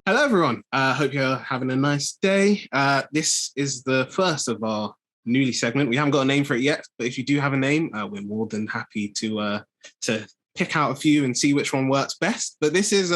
Hello, everyone. Hope you're having a nice day. This is the first of our newly segment. We haven't got a name for it yet, but if you do have a name, we're more than happy to pick out a few and see which one works best. But this is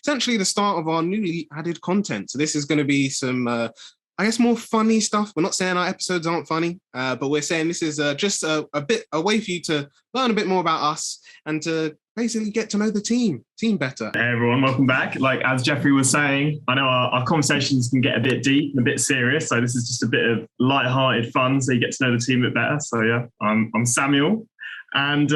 essentially the start of our newly added content. So this is going to be some, I guess, more funny stuff. We're not saying our episodes aren't funny, but we're saying this is just a way for you to learn a bit more about us and to basically get to know the team better. Hey everyone, welcome back. Like as Jeffrey was saying, I know our conversations can get a bit deep and a bit serious, so this is just a bit of light-hearted fun, so you get to know the team a bit better. So yeah, I'm Samuel, and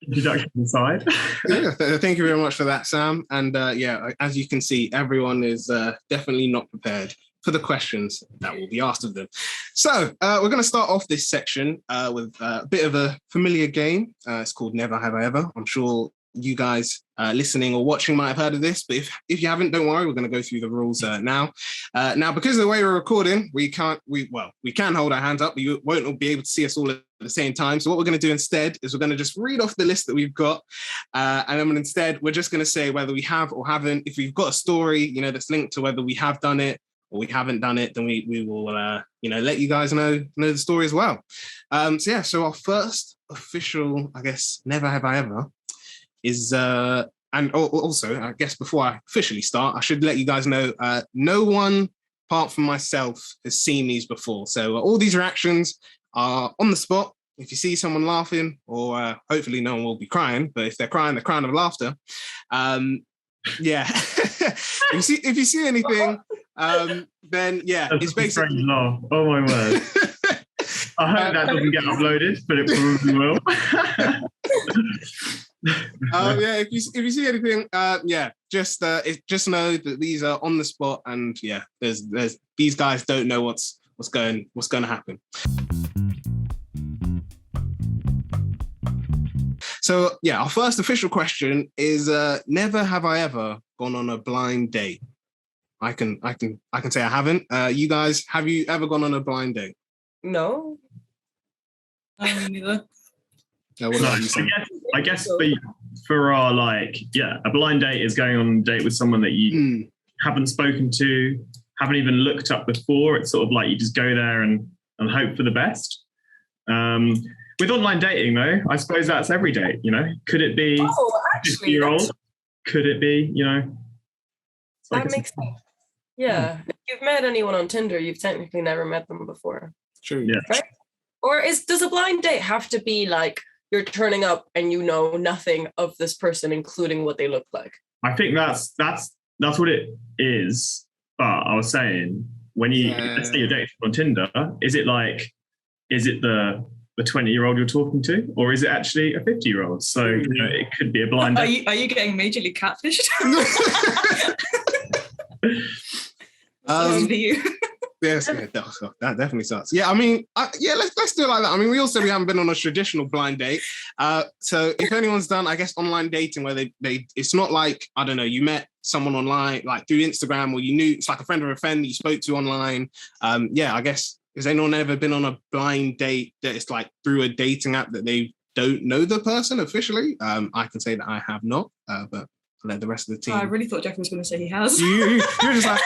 introduction aside. Yeah, thank you very much for that, Sam. And as you can see, everyone is definitely not prepared for the questions that will be asked of them. So we're going to start off this section with a bit of a familiar game. It's called Never Have I Ever. I'm sure you guys listening or watching might have heard of this, but if you haven't, don't worry, we're going to go through the rules now. Now, because of the way we're recording, we can hold our hands up, but you won't be able to see us all at the same time. So what we're going to do instead is we're going to just read off the list that we've got. And then instead, we're just going to say whether we have or haven't. If we've got a story, that's linked to whether we have done it, or we haven't done it, then we will, let you guys know the story as well. So our first official, I guess, Never Have I Ever is, and also, I guess before I officially start, I should let you guys know, no one apart from myself has seen these before. So all these reactions are on the spot. If you see someone laughing, or hopefully no one will be crying, but if they're crying of laughter. Yeah. if you see anything, then yeah, that's it's basically laugh. Oh my word. I hope that doesn't get uploaded, but it probably will. If you see anything, just know that these are on the spot, and yeah, there's these guys don't know what's going to happen. So yeah, our first official question is: never have I ever gone on a blind date. I can say I haven't. You guys, have you ever gone on a blind date? No. Me neither. What about you, Sam? I guess for our a blind date is going on a date with someone that you haven't spoken to, haven't even looked up before. It's sort of like you just go there and hope for the best. With online dating, though, I suppose that's every date, Could it be a 50-year-old? Could it be, So that makes sense. Yeah. If you've met anyone on Tinder, you've technically never met them before. True. Yeah. Right? Or does a blind date have to be like you're turning up and you know nothing of this person, including what they look like? I think that's what it is. But I was saying, when let's say you're dating on Tinder, is it the 20-year-old you're talking to, or is it actually a 50-year-old? So it could be a blind date. Are you getting majorly catfished? Yes, that definitely sucks. Yeah, I mean, let's do it like that. I mean, we also we haven't been on a traditional blind date. So if anyone's done, I guess, online dating where they it's not like, I don't know, you met someone online like through Instagram, or you knew it's like a friend of a friend that you spoke to online. I guess, has anyone ever been on a blind date that it's like through a dating app that they don't know the person officially? I can say that I have not, but I'll let the rest of the team. I really thought Jeff was going to say he has. You're just like,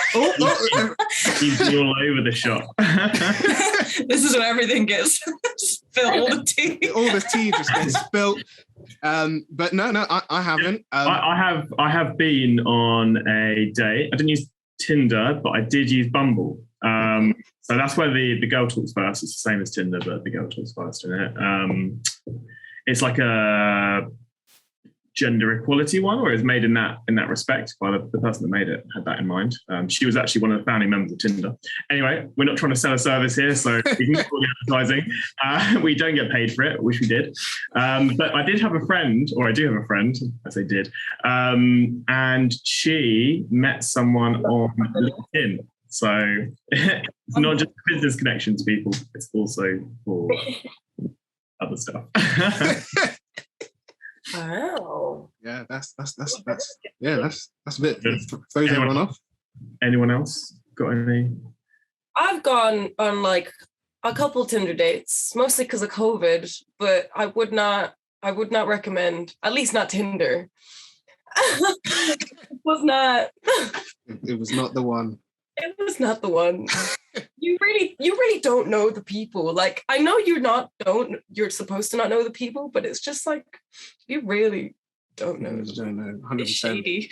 He's all over the shop. This is where everything gets spilled. All the tea. All the tea just gets spilled. But no, I haven't. I have been on a date. I didn't use Tinder, but I did use Bumble. So that's where the girl talks first. It's the same as Tinder, but the girl talks first in it. It's like a gender equality one, or is made in that respect by the person that made it had that in mind. She was actually one of the founding members of Tinder. Anyway, we're not trying to sell a service here, so we can call it advertising. We don't get paid for it. I wish we did. But I did have a friend, or I do have a friend, I say did, and she met someone on LinkedIn. So it's not just business connections, people. It's also for other stuff. Wow. Yeah, that's a bit. Throws everyone off. Anyone else got any? I've gone on like a couple Tinder dates, mostly because of COVID, but I would not I would not recommend, at least not Tinder. Was not. It was not the one. It was not the one. You really don't know the people. Like, I know you're supposed to not know the people, but it's just like you really don't know. You don't know, 100%. It's shady.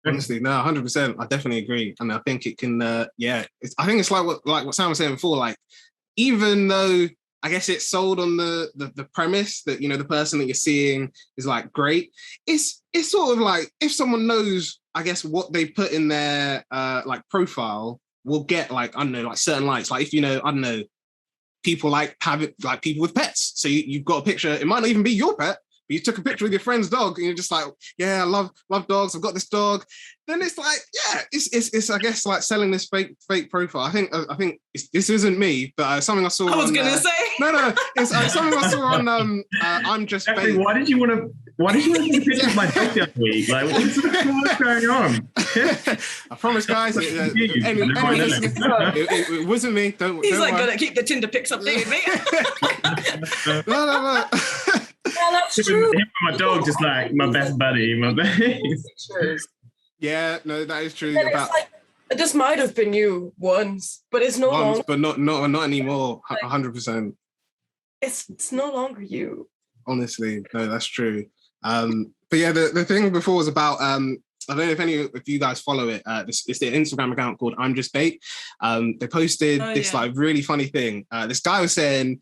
Honestly, no, 100%. I definitely agree, and I think it can. I think it's like what Sam was saying before. Like, even though I guess it's sold on the premise that, you know, the person that you're seeing is like great, it's sort of like if someone knows, I guess, what they put in their like profile will get like, I don't know, like certain likes. Like if you know, I don't know, people like have it, like people with pets. So you've got a picture. It might not even be your pet. You took a picture with your friend's dog and you're just like, yeah, I love dogs. I've got this dog. Then it's like, yeah, it's I guess like selling this fake profile. I think this isn't me, but something I saw. I was gonna say no, it's something I saw on I'm Just Actually, Bait. why did you want to take a picture of my dog the other week? Like, what's going on? I promise, guys. Anyone listening, it wasn't me. he's don't like worry. gonna keep the Tinder pics updated, mate. No. Yeah, that's true. Him and my dog, just like my best buddy, my best. Yeah, no, that is true. And it's like, this might have been you once, but it's no longer. But not anymore. 100%. It's no longer you. Honestly, no, that's true. But yeah, the thing before was about I don't know if you guys follow it. It's the Instagram account called I'm Just Bait. They posted this like really funny thing. This guy was saying,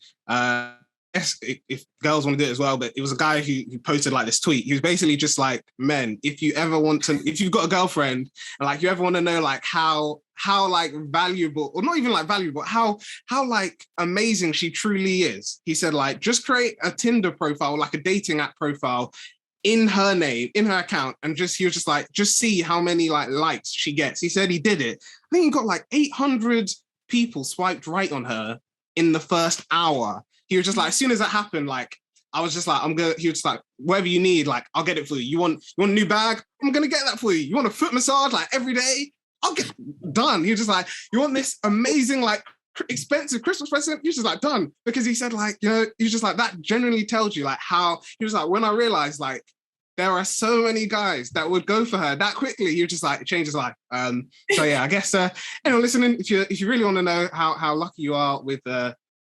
yes, if girls want to do it as well, but it was a guy who posted like this tweet. He was basically just like, men, if you've got a girlfriend and like you ever want to know like how like valuable, or not even like valuable, how like amazing she truly is. He said like, just create a Tinder profile, like a dating app profile in her name, in her account, and he was just like, just see how many like likes she gets. He said he did it. I think he got like 800 people swiped right on her in the first hour. He was just like, as soon as that happened, like, I was just like, he was like, whatever you need, like, I'll get it for you. You want a new bag? I'm going to get that for you. You want a foot massage, like, every day? I'll get done. He was just like, you want this amazing, like, expensive Christmas present? He's just like, done. Because he said, like, you know, he's just like, that generally tells you, like, how, he was like, when I realized, like, there are so many guys that would go for her that quickly, he was just like, it changed his life. So yeah, I guess, anyone listening, if you really want to know how lucky you are with,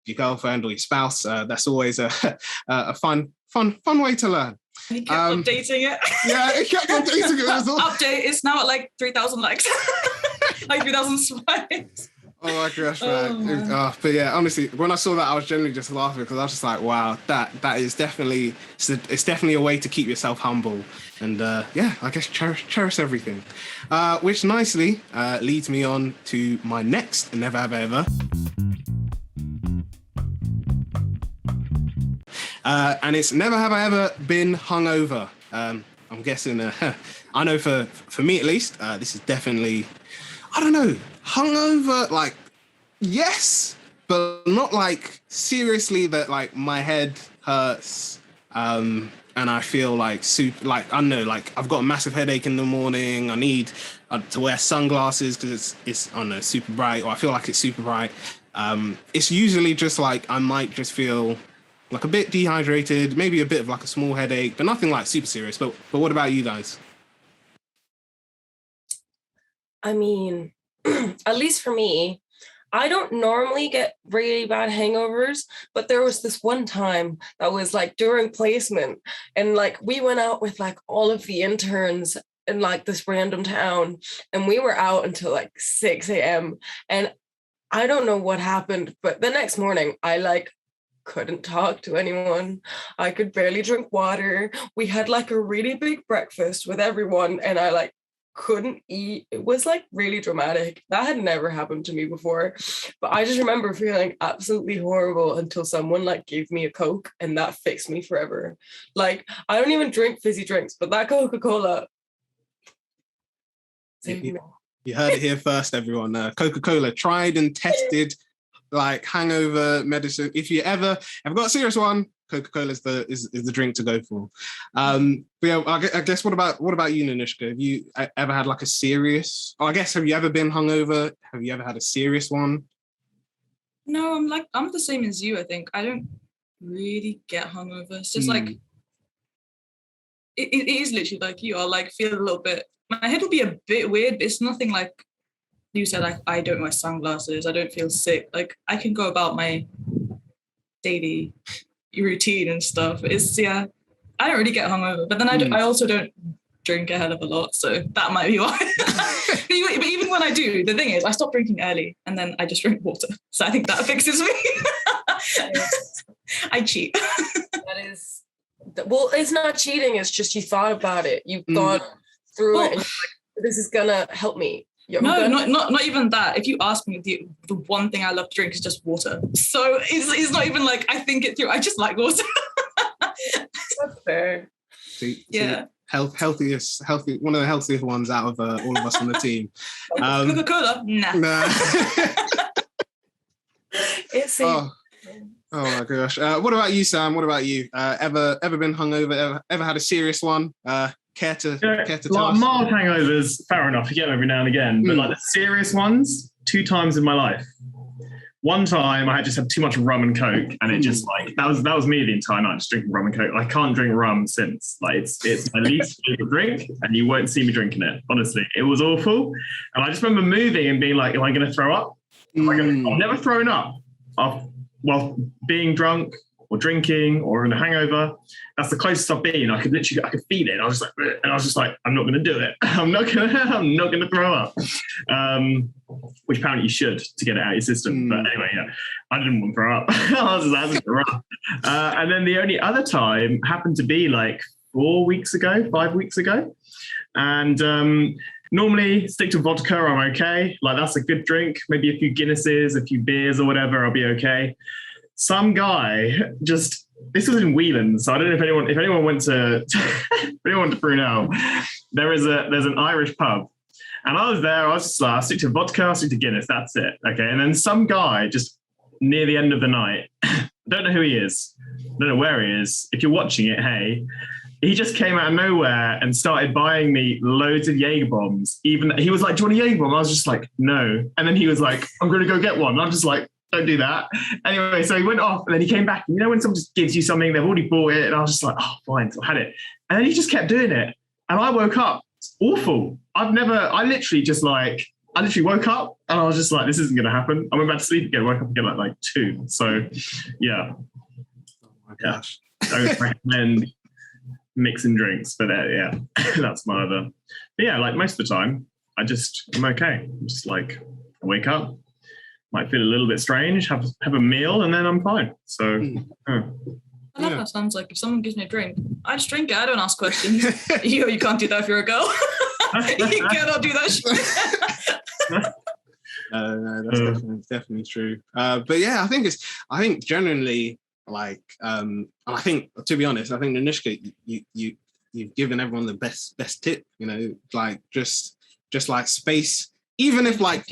your girlfriend or your spouse, that's always a fun way to learn. He kept updating it. Yeah, he kept updating it. Update is now at like 3,000 likes, like 3,000 swipes. Oh my gosh, man. But yeah, honestly, when I saw that, I was generally just laughing because I was just like, wow, that is definitely, it's definitely a way to keep yourself humble. And yeah, I guess cherish everything. Which nicely leads me on to my next Never Have I Ever. And it's never have I ever been hungover. I'm guessing, I know for me at least, this is definitely, I don't know, hungover, like, yes, but not like seriously that like my head hurts and I feel like super, like, I don't know, like I've got a massive headache in the morning. I need to wear sunglasses because it's, I don't know, super bright, or I feel like it's super bright. It's usually just like I might just feel like a bit dehydrated, maybe a bit of like a small headache, but nothing like super serious. But what about you guys? I mean, at least for me, I don't normally get really bad hangovers, but there was this one time that was like during placement, and like we went out with like all of the interns in like this random town, and we were out until like 6 a.m. And I don't know what happened, but the next morning I like couldn't talk to anyone. I could barely drink water. We had like a really big breakfast with everyone, and I like couldn't eat. It was like really dramatic. That had never happened to me before. But I just remember feeling absolutely horrible until someone like gave me a Coke, and that fixed me forever. Like, I don't even drink fizzy drinks, but that Coca-Cola saved me. You heard it here first, everyone. Coca-Cola, tried and tested like hangover medicine. If you ever have got a serious one, Coca-Cola is the drink to go for. But yeah, I guess what about you, Nanushka? Have you ever had like a serious? I guess, have you ever been hungover? Have you ever had a serious one? No, I'm the same as you. I think I don't really get hungover. It's just like it is literally like you are like feel a little bit. My head will be a bit weird, but it's nothing like you said. Like I don't wear sunglasses. I don't feel sick. Like I can go about my daily routine and stuff. It's I don't really get hungover, but then I also don't drink a hell of a lot, so that might be why. But even when I do, the thing is I stop drinking early and then I just drink water, so I think that fixes me. I cheat. That is, well, it's not cheating, it's just you thought about it, you've gone through it and you're like, this is gonna help me. Not even that. If you ask me, the one thing I love to drink is just water, so it's not even like I think it through. I just like water. That's fair. Yeah. Healthy, one of the healthiest ones out of all of us on the team. Coca-Cola? Nah. It's oh my gosh. What about you, Sam? What about you? Ever been hungover? Ever had a serious one? Care to tell us? Mild hangovers, fair enough. You get them every now and again, but like the serious ones, 2 times in my life. One time I just had too much rum and coke, and it just like that was me the entire night, just drinking rum and coke. I can't drink rum since. Like it's my least favorite drink, and you won't see me drinking it. Honestly, it was awful. And I just remember moving and being like, "Am I going to throw up? I've never thrown up while being drunk or drinking or in a hangover. That's the closest I've been. I could feel it. And I was just like, I'm not going to do it. I'm not going to throw up. Which apparently you should to get it out of your system. But anyway, yeah, I didn't want to throw up. I was just throw up. And then the only other time happened to be like 5 weeks ago. And normally stick to vodka, I'm okay. Like that's a good drink. Maybe a few Guinnesses, a few beers or whatever, I'll be okay. Some guy this was in Whelan, so I don't know if anyone went to Brunel. There's an Irish pub, and I was there. I was just like, I'll stick to vodka, I'll stick to Guinness. That's it, okay. And then some guy just near the end of the night, I don't know who he is, I don't know where he is. If you're watching it, hey, he just came out of nowhere and started buying me loads of Jaeger bombs. Even he was like, "Do you want a Jaeger bomb?" I was just like, "No." And then he was like, "I'm going to go get one." And I'm just like, don't do that. Anyway, so he went off and then he came back. And you know when someone just gives you something, they've already bought it, and I was just like, oh, fine, so I had it. And then he just kept doing it. And I woke up. It's awful. I literally woke up and I was just like, this isn't going to happen. I went back to sleep again, woke up again like 2. So, yeah. Oh my gosh. I would recommend mixing drinks, but yeah, that's my other. But yeah, like most of the time, I'm okay. I'm just like, I wake up, might feel a little bit strange, have a meal, and then I'm fine. So, I love how it sounds like if someone gives me a drink, I just drink it. I don't ask questions. You can't do that if you're a girl. You cannot do that shit. No, that's definitely true. But yeah, I think genuinely like, and I think to be honest, I think Anushka, you've given everyone the best tip. You know, like just like space. Even if like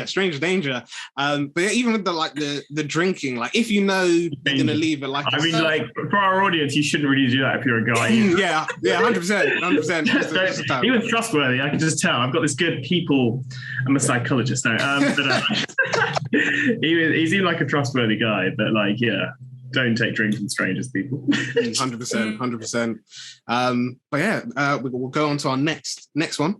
stranger danger. But yeah, even with the drinking, like if you know you're gonna leave it, like I mean, like for our audience, you shouldn't really do that if you're a guy. yeah, 100%. He was trustworthy. I can just tell. I've got this good people. I'm a psychologist now. He seemed like a trustworthy guy, but like, yeah, don't take drinks from strangers, people. 100%. But yeah, we'll go on to our next one.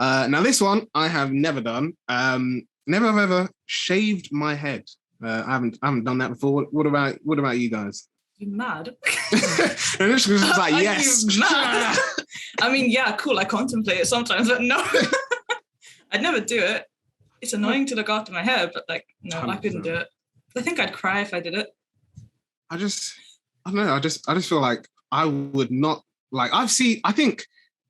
Now this one I have never done. Never have ever shaved my head. I haven't done that before. What about you guys? You mad? And this was like, yes. Mad? I mean, yeah, cool. I contemplate it sometimes, but no, I'd never do it. It's annoying to look after my hair, but like, no, 100%. I couldn't do it. I think I'd cry if I did it. I don't know. I just feel like I would not like. I think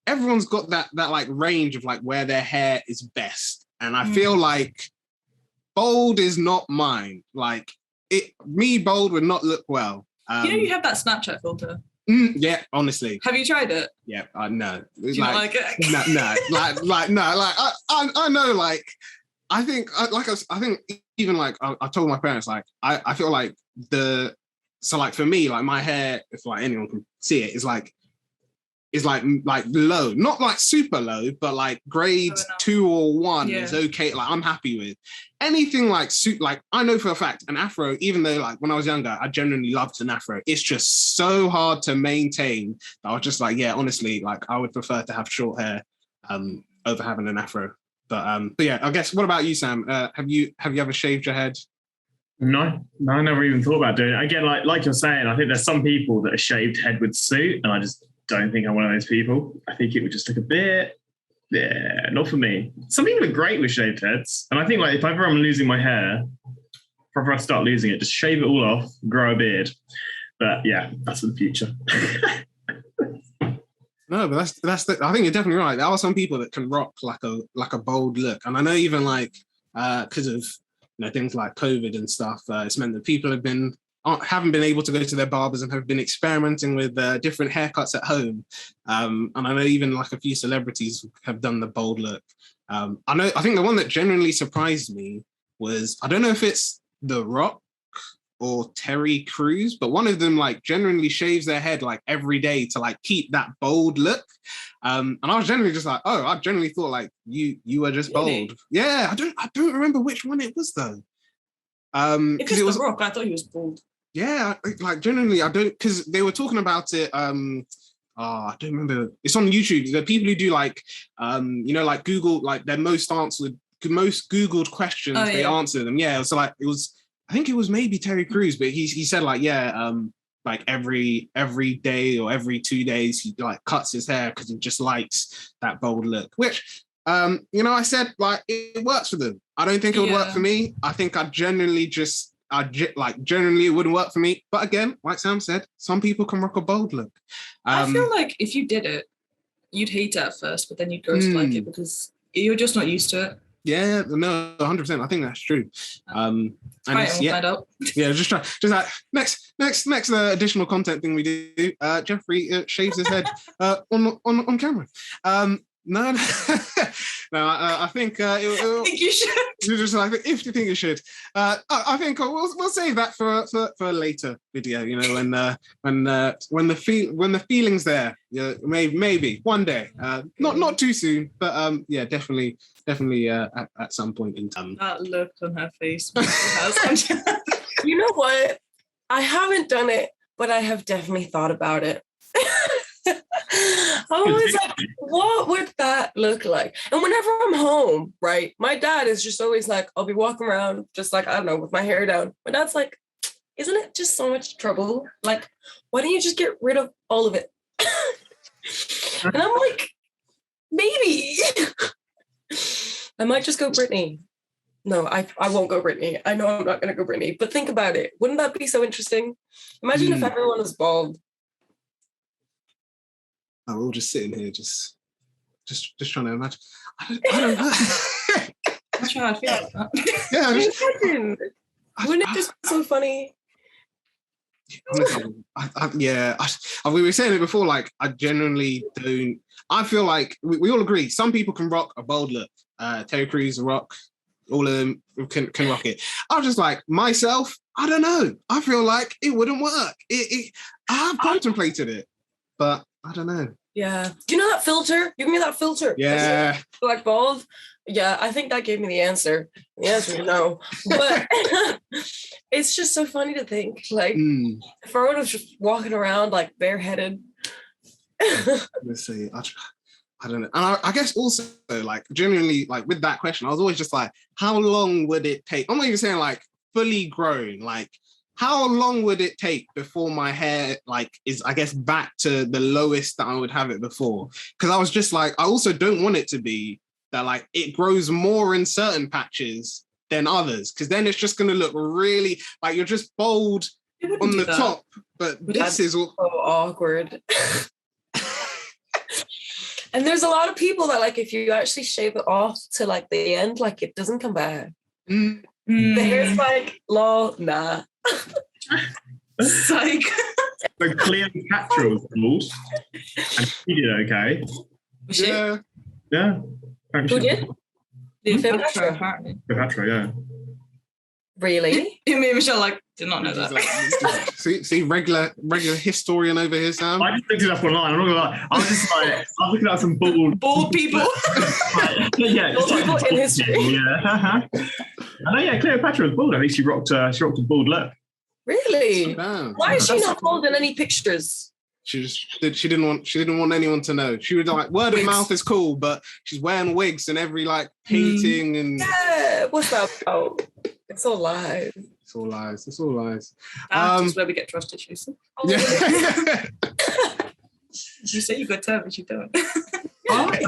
everyone's got that like range of like where their hair is best, and I feel like bald is not mine. Like bald would not look well. You have that Snapchat filter. Yeah, honestly. Have you tried it? Yeah, no. Do you not like it? No, no. Like I know. Like I think even like I told my parents like I feel like for me like my hair, if like anyone can see it, is like is like low, not like super low, but like grades 2 or 1 is okay. Like I'm happy with anything like like I know for a fact an afro, even though like when I was younger, I genuinely loved an afro. It's just so hard to maintain that I was just like, yeah, honestly, like I would prefer to have short hair over having an afro. But yeah, I guess what about you, Sam? Have you ever shaved your head? No, I never even thought about doing it. Again, like you're saying, I think there's some people that are shaved head with suit, and I just don't think I'm one of those people. I think it would just look a bit, not for me. Some people are great with shaved heads, and I think like if ever I'm losing my hair, before I start losing it, just shave it all off, grow a beard. But yeah, that's for the future. No, but I think you're definitely right. There are some people that can rock like a bold look, and I know even like because of things like COVID and stuff, it's meant that people haven't been able to go to their barbers and have been experimenting with different haircuts at home. And I know even like a few celebrities have done the bold look. I think the one that genuinely surprised me was, I don't know if it's The Rock or Terry Crews, but one of them like generally shaves their head like every day to like keep that bold look. And I was generally just like, oh, I generally thought like you were just bold. Really? Yeah, I don't remember which one it was though. If it's The Rock, I thought he was bald. Yeah, like generally I don't, because they were talking about it. I don't remember. It's on YouTube. The people who do like like Google, like their most Googled questions, they answer them. Yeah, so like it was. I think it was maybe Terry Crews, but he said like, like every day or every 2 days he like cuts his hair because he just likes that bold look. Which I said like it works for them. I don't think it would work for me. I think generally it wouldn't work for me. But again, like Sam said, some people can rock a bold look. I feel like if you did it, you'd hate it at first, but then you'd grow to like it because you're just not used to it. Yeah, no, 100%. I think that's true. And just like next additional content thing we do. Jeffrey shaves his head on camera. No, I think I think you should. Just like if you think you should, I think we'll save that for a later video. When the feeling's there, maybe one day. Not too soon, but definitely at some point in time. That look on her face. You know what? I haven't done it, but I have definitely thought about it. I was like, what would that look like? And whenever I'm home, right, my dad is just always like, I'll be walking around just like, I don't know, with my hair down. My dad's like, isn't it just so much trouble? Like, why don't you just get rid of all of it? And I'm like, maybe. I might just go Britney. No, I won't go Britney. I know I'm not going to go Britney. But think about it. Wouldn't that be so interesting? Imagine if everyone was bald. We're all just sitting here, just trying to imagine. I don't know. That's how I feel like that. Yeah, wouldn't it just be so funny? We were saying it before. Like, I genuinely don't. I feel like we all agree. Some people can rock a bold look. Terry Crews, Rock, all of them can rock it. I was just like, myself, I don't know. I feel like it wouldn't work. I have contemplated it, but I don't know. Yeah. Do you know that filter? Give me that filter. Yeah. Black bald. Yeah, I think that gave me the answer. The answer is no. But it's just so funny to think, like, if everyone was just walking around like bareheaded. Let's see. I don't know. And I guess also, like, genuinely, like, with that question, I was always just like, how long would it take? I'm not even saying, like, fully grown. Like, how long would it take before my hair, like, is, I guess, back to the lowest that I would have it before? Because I was just like, I also don't want it to be that, like, it grows more in certain patches than others. Because then it's just going to look really, like, you're just bald on the top. But this is all... so awkward. And there's a lot of people that, like, if you actually shave it off to, like, the end, like, it doesn't come back. The hair's like, lol, nah. Psych. So Cleopatra was bald, and she did okay. Was she? Yeah. Who did? Cleopatra, apparently. Cleopatra, yeah. Really? Me and Michelle did not know that. See, regular historian over here, Sam. I just looked it up online. I'm not gonna lie. I was looking at some bald people. Yeah, Bald people in history. Yeah. I know. Yeah, Cleopatra was bald. I think she rocked a bald look. Really? Damn. Why is she not bald in any pictures? She didn't want anyone to know. She was like, word of mouth is cool, but she's wearing wigs in every painting and yeah. What's that about? It's all lies. It's all lies. It's all lies. That's where we get trust issues. Yeah. You say you got to, but you don't.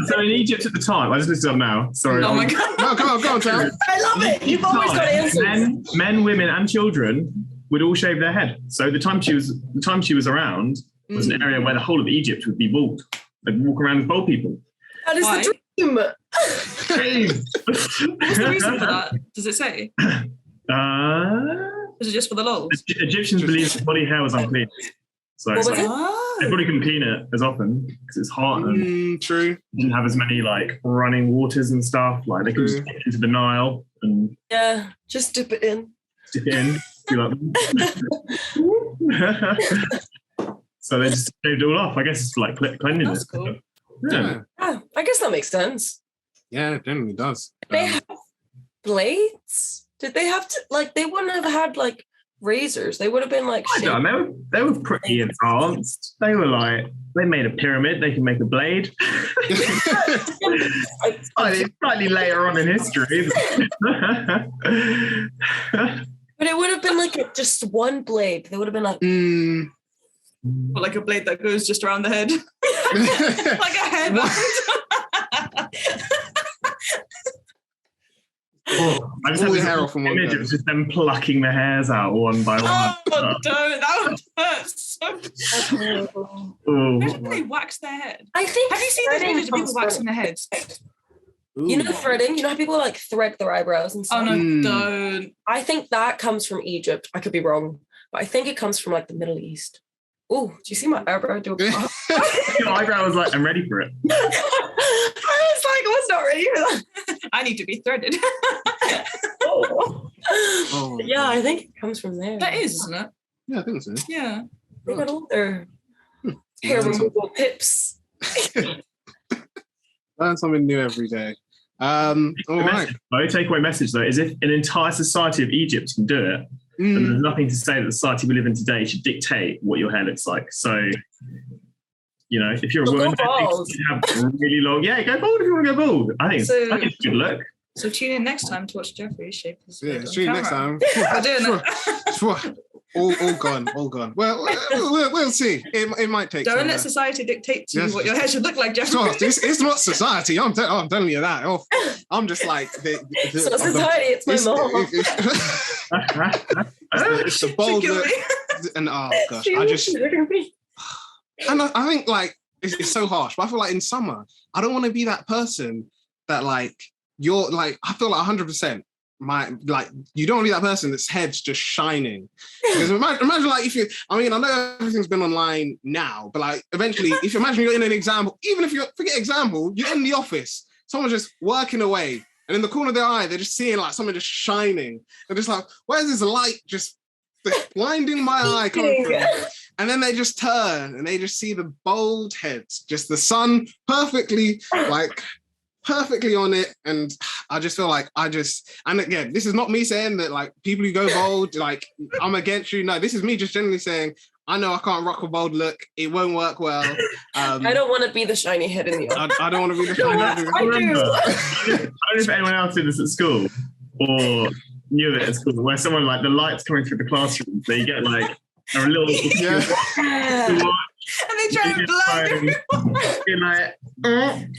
So in Egypt at the time, I just looked it up now. Sorry. Oh my God. No, come on, Sam. I love it. You've always got answers. Men, women, and children would all shave their head. So the time she was around was an area where the whole of Egypt would be bald. They'd walk around as bald people. That is the dream. What's the reason for that? Does it say? Is it just for the lols? Egyptians believed the body hair was unclean. So they probably couldn't clean it as often because it's hot and true. Didn't have as many running waters and stuff. They could just get into the Nile and just dip it in. So they just shaved it all off. I guess it's for cleanliness. That's cool. Yeah. I guess that makes sense. Yeah, it generally does. They have blades? Did they have to they wouldn't have had razors? They would have been I don't know. They were pretty advanced. They were they made a pyramid. They can make a blade. Slightly later on in history. But it would have been just one blade. They would have been Or a blade that goes just around the head. Like a headband. I just had this hair off from one image of just them plucking the hairs out one by one. Oh, don't. That would hurt so much. Imagine when they wax their head. I think. Have you seen those images of people waxing their heads? You know threading? You know how people thread their eyebrows and stuff? Oh, no, don't. I think that comes from Egypt. I could be wrong. But I think it comes from the Middle East. Oh, do you see my eyebrow do a pop? Your eyebrow was I'm ready for it. I was not ready for that. I need to be threaded. Yeah, I think it comes from there. That is, isn't it? Yeah, I think so. Yeah. They got all their hair removal tips. Learn something new every day. All right. My takeaway message though is if an entire society of Egypt can do it, then there's nothing to say that the society we live in today should dictate what your hair looks like. So, if you're a woman, you have really long. Yeah, go bald if you want to go bald. I think it's a good look. So tune in next time to watch Jeffrey shape his Yeah, tune in next time. We're doing it. All gone. Well, we'll see. It might take. Don't let society dictate to you what your hair should look like, Jeffrey. It's not society. I'm telling you that. I'm just it's not society. It's my mom. It's the bold look. And gosh, I think it's so harsh. But I feel in summer, I don't want to be that person that you're I feel 100%. You don't want to be that person that's head's just shining. Because imagine if you, I know everything's been online now, but eventually, if you imagine you're in an example, even if you forget example, you're in the office, someone's just working away, and in the corner of their eye, they're just seeing something just shining. They're just where's this light just blinding my eye coming from? And then they just turn and they just see the bald heads, just the sun perfectly on it, and I just feel and again, this is not me saying that people who go bald, I'm against you. No, this is me just generally saying, I know I can't rock a bold look. It won't work well. I don't want to be the shiny head in the office. I don't want to be the shiny head. I do. I don't know if anyone else did this at school or knew it at school, where someone the lights coming through the classroom, so you get a little and they try and blind everyone.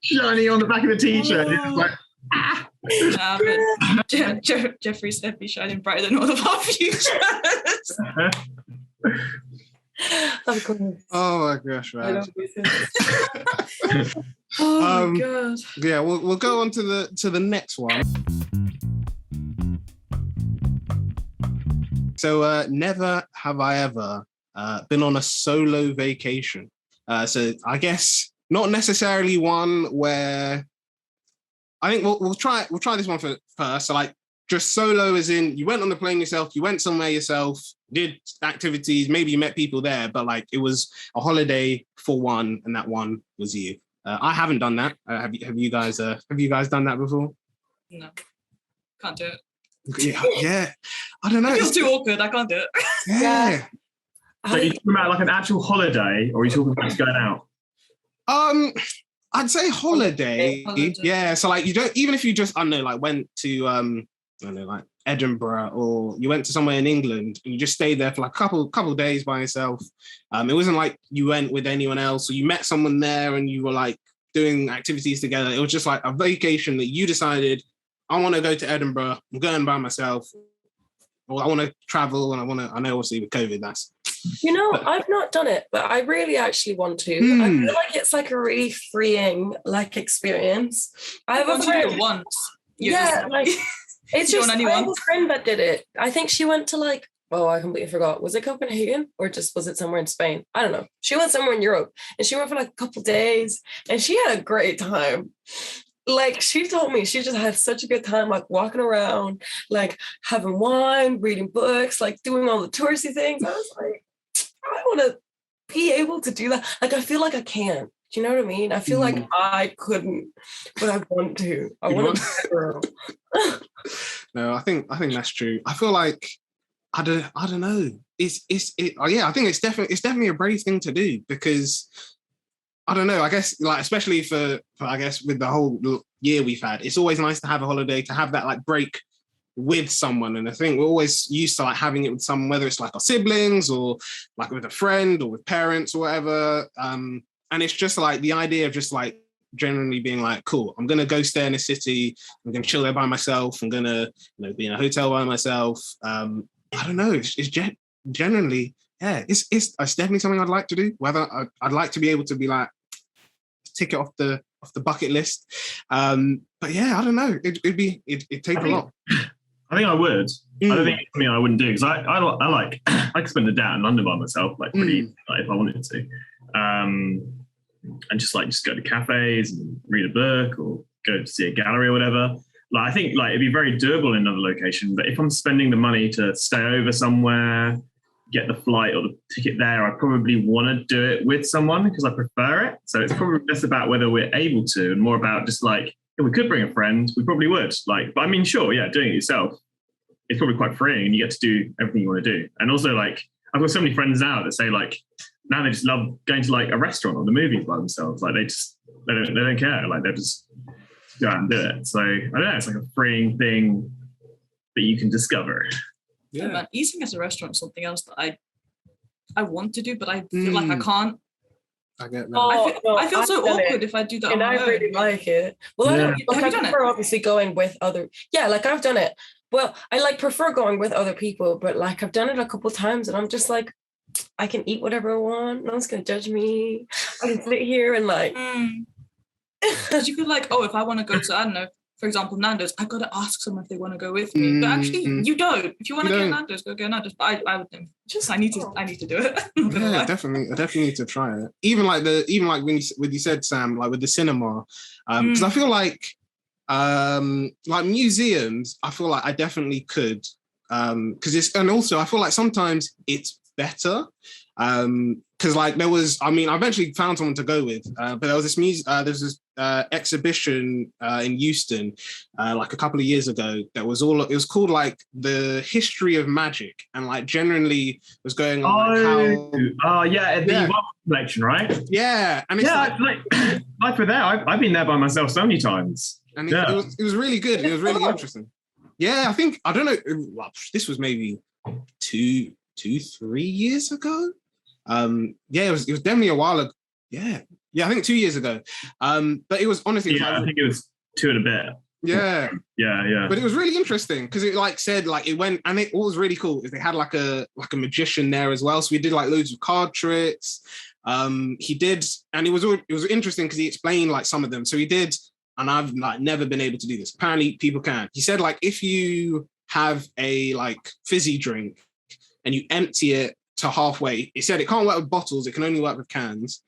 Shiny on the back of the t-shirt. But Jeffrey's head be shining brighter than all of our futures. Of course. Oh my gosh, man. Oh my god. Yeah, we'll go on to the next one. So never have I ever been on a solo vacation. So I guess not necessarily one where I think we'll try this one first. So just solo as in you went on the plane yourself, you went somewhere yourself, did activities, maybe you met people there, but like it was a holiday for one, and that one was you. I haven't done that. Have you guys done that before? No, can't do it. Yeah. I don't know. It feels too awkward. I can't do it. Yeah. So you're talking about like an actual holiday, or are you talking about just going out? I'd say holiday. Holiday. Yeah. So like you don't, even if you just, I don't know, like went to I don't know, like Edinburgh, or you went to somewhere in England and you just stayed there for like a couple days by yourself. It wasn't like you went with anyone else, or you met someone there and you were like doing activities together. It was just like a vacation that you decided, I want to go to Edinburgh, I'm going by myself, or I want to travel, and I know obviously with COVID that's... I've not done it, but I really actually want to. I feel like it's like a really freeing like experience. I have a friend once. It's just I have a friend that did it. I think she went to like, I completely forgot. Was it Copenhagen or was it somewhere in Spain? I don't know. She went somewhere in Europe, and she went for like a couple days, and she had a great time. Like she told me she just had such a good time, like walking around, like having wine, reading books, like doing all the touristy things. I was like, I want to be able to do that. Like, I feel like I can't. Do you know what I mean? I feel like I couldn't, but I want to. I want to be a girl. No, I think that's true. I feel like I don't know. I think it's definitely a brave thing to do, because I don't know. I guess like especially for I guess with the whole year we've had, it's always nice to have a holiday, to have that like break with someone. And I think we're always used to like having it with someone, whether it's like our siblings or like with a friend or with parents or whatever. And it's just like the idea of just like generally being like, cool, I'm gonna go stay in a city, I'm gonna chill there by myself, I'm gonna be in a hotel by myself. I don't know. It's generally, yeah, it's definitely something I'd like to do. Whether I'd like to be able to be like tick it off the bucket list. But yeah, I don't know. It'd take a lot. I think I would. I don't think it's something I wouldn't do, because I could spend a day in London by myself, like pretty like, if I wanted to, and just go to cafes and read a book or go to see a gallery or whatever. Like I think like it'd be very doable in another location. But if I'm spending the money to stay over somewhere, get the flight or the ticket there, I probably want to do it with someone because I prefer it. So it's probably less about whether we're able to and more about just like, if we could bring a friend, we probably would. Like, but I mean, sure, yeah, doing it yourself, it's probably quite freeing and you get to do everything you want to do. And also like, I've got so many friends now that say like, now they just love going to like a restaurant or the movies by themselves. Like they don't care. Like they just go out and do it. So I don't know, it's like a freeing thing that you can discover. Yeah, man, eating at a restaurant is something else that I want to do, but I feel like I can't. I get that. I feel so awkward if I do that. And I really like it. Well, have I you done prefer it? obviously going with other. Yeah, like I've done it. Well, I like prefer going with other people, but like I've done it a couple times, and I'm just like, I can eat whatever I want. No one's gonna judge me. I can sit here and like. Because you could like, if I want to go to, I don't know, for example, Nando's, I got to ask someone if they want to go with me. But actually, you don't. If you want to get Nando's, go get Nando's. But I would just, I need to do it. Yeah, definitely. I definitely need to try it. Even like when you said, Sam, like with the cinema, because I feel like museums, I feel like I definitely could, because and also I feel like sometimes it's better. Because like there was, I eventually found someone to go with, but there was this exhibition in Houston like a couple of years ago that was it was called like the history of magic, and like generally was going on the collection, right? Yeah, and it's like for there, I've been there by myself so many times, and it was really good. It was really interesting. Yeah, I think I don't know. This was maybe 2-3 years ago. It was definitely a while ago. Yeah, I think 2 years ago. But it was honestly, I think it was 2 and a bit. Yeah. Yeah. But it was really interesting because it like said like it went, and what was really cool is they had like a magician there as well. So we did like loads of card tricks. He did, and it was interesting because he explained like some of them. So he did, and I've like never been able to do this. Apparently people can. He said like if you have a like fizzy drink and you empty it to halfway. He said it can't work with bottles, it can only work with cans.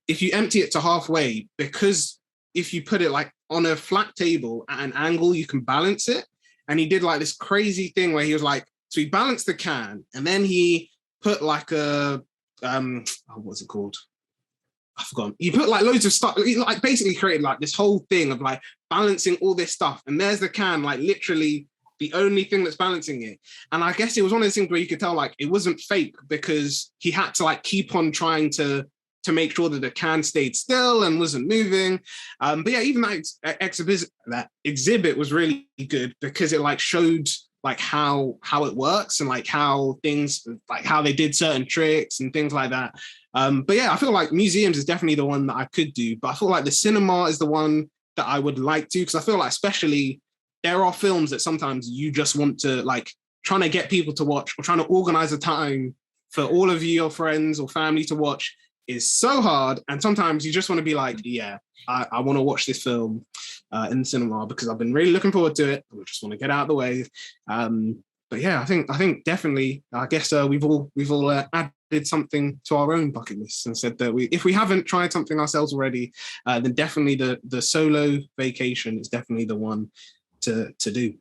If you empty it to halfway, because if you put it like on a flat table at an angle, you can balance it. and he did like this crazy thing where he was like, so he balanced the can, and then he put like a what's it called? I forgot. He put like loads of stuff. He like basically created like this whole thing of like balancing all this stuff, and there's the can, like literally the only thing that's balancing it. And I guess it was one of those things where you could tell like it wasn't fake because he had to like keep on trying to make sure that the can stayed still and wasn't moving. But yeah, even that exhibit was really good because it like showed like how it works and like how things, like how they did certain tricks and things like that. But yeah, I feel like museums is definitely the one that I could do, but I feel like the cinema is the one that I would like to, because I feel like especially there are films that sometimes you just want to like trying to get people to watch or trying to organize a time for all of your friends or family to watch is so hard. And sometimes you just want to be like, yeah, I want to watch this film in the cinema because I've been really looking forward to it. I just want to get out of the way. But yeah, I think definitely, I guess we've all added something to our own bucket list and said that if we haven't tried something ourselves already, then definitely the solo vacation is definitely the one to do.